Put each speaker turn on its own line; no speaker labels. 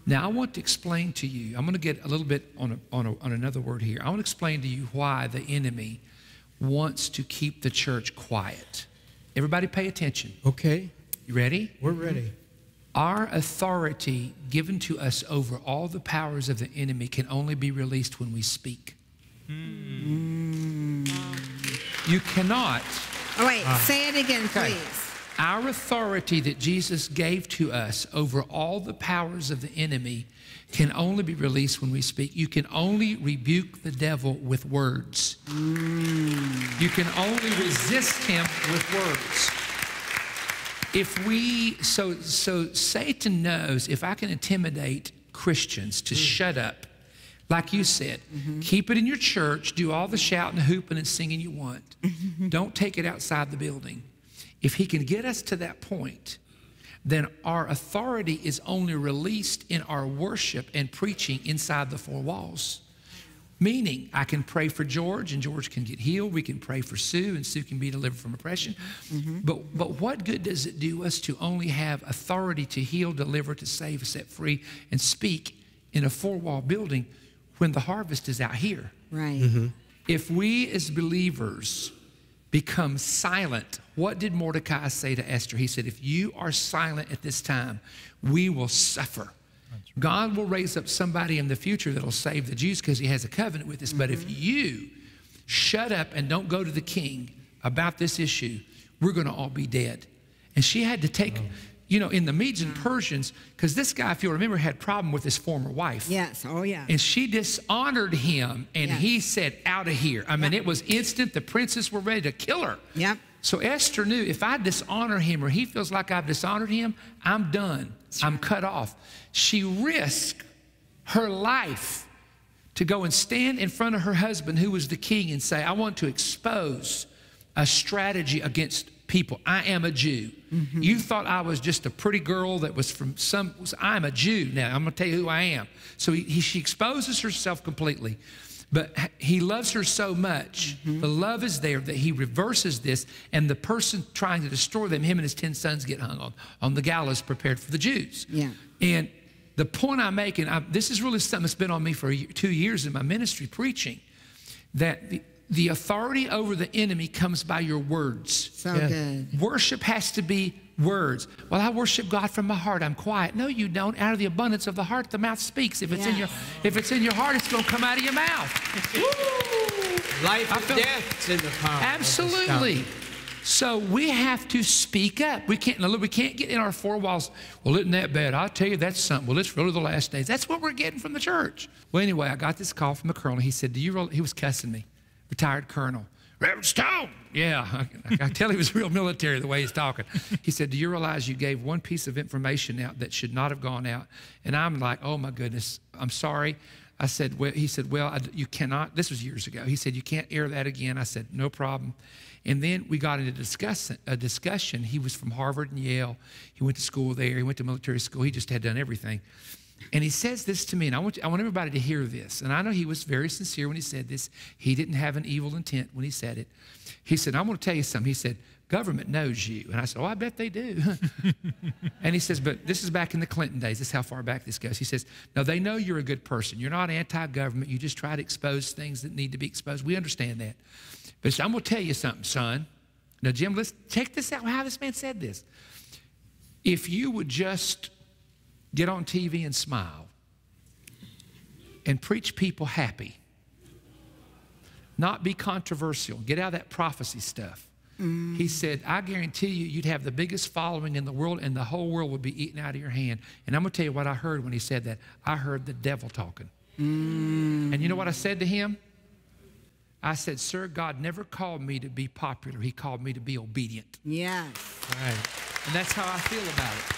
Now, I want to explain to you, I'm going to get a little bit on another word here. I want to explain to you why the enemy wants to keep the church quiet. Everybody pay attention.
Okay.
You ready?
We're ready.
Our authority given to us over all the powers of the enemy can only be released when we speak. You cannot.
Oh, wait, say it again, please.
Our authority that Jesus gave to us over all the powers of the enemy can only be released when we speak. You can only rebuke the devil with words. You can only resist him with words. So Satan knows if I can intimidate Christians to shut up, like you said, keep it in your church, do all the shouting, hooping, and singing you want. Don't take it outside the building. If he can get us to that point, then our authority is only released in our worship and preaching inside the four walls. Meaning, I can pray for George, and George can get healed. We can pray for Sue, and Sue can be delivered from oppression. But what good does it do us to only have authority to heal, deliver, to save, set free, and speak in a four-wall building when the harvest is out here?
Right.
If we as believers become silent, what did Mordecai say to Esther? He said, if you are silent at this time, we will suffer. God will raise up somebody in the future that'll save the Jews because he has a covenant with us. But if you shut up and don't go to the king about this issue, we're going to all be dead. And she had to take, you know, in the Medes and Persians, because this guy, if you'll remember, had a problem with his former wife.
Yes, oh yeah.
And she dishonored him, and he said, out of here. I mean, it was instant. The princes were ready to kill her.
Yep.
So Esther knew if I dishonor him or he feels like I've dishonored him, I'm done. I'm cut off. She risked her life to go and stand in front of her husband, who was the king, and say, I want to expose a strategy against people. I am a Jew. You thought I was just a pretty girl that was from I'm a Jew now. I'm going to tell you who I am. So she exposes herself completely. But he loves her so much, the love is there that he reverses this, and the person trying to destroy them, him and his 10 sons get hung on the gallows prepared for the Jews.
Yeah.
And the point I'm making, this is really something that's been on me for 2 years in my ministry preaching, that the authority over the enemy comes by your words.
So good.
Worship has to be words. Well, I worship God from my heart. I'm quiet. No, you don't. Out of the abundance of the heart, the mouth speaks. If it's in your heart, it's going to come out of your mouth. Woo!
Life and death's in the power.
Absolutely. So we have to speak up. We can't get in our four walls. Well, isn't that bad? I'll tell you, that's something. Well, it's really the last days. That's what we're getting from the church. Well, anyway, I got this call from a colonel. He said, he was cussing me. Retired colonel. Reverend Stone. Yeah, I can tell he was real military the way he's talking. He said, do you realize you gave one piece of information out that should not have gone out? And I'm like, oh my goodness, I'm sorry. I said, well, he said, well, you cannot, this was years ago. He said, you can't air that again. I said, no problem. And then we got into a discussion. He was from Harvard and Yale. He went to school there. He went to military school. He just had done everything. And he says this to me, and I want everybody to hear this. And I know he was very sincere when he said this. He didn't have an evil intent when he said it. He said, I'm going to tell you something. He said, government knows you. And I said, oh, I bet they do. And he says, but this is back in the Clinton days. This is how far back this goes. He says, no, they know you're a good person. You're not anti-government. You just try to expose things that need to be exposed. We understand that. But he said, I'm going to tell you something, son. Now, Jim, let's check this out, how this man said this. If you would just get on TV and smile and preach people happy, not be controversial, get out of that prophecy stuff. He said, I guarantee you, you'd have the biggest following in the world, and the whole world would be eaten out of your hand. And I'm going to tell you what I heard when he said that. I heard the devil talking. And you know what I said to him? I said, sir, God never called me to be popular. He called me to be obedient.
Yes.
Right.
And that's how I feel about it.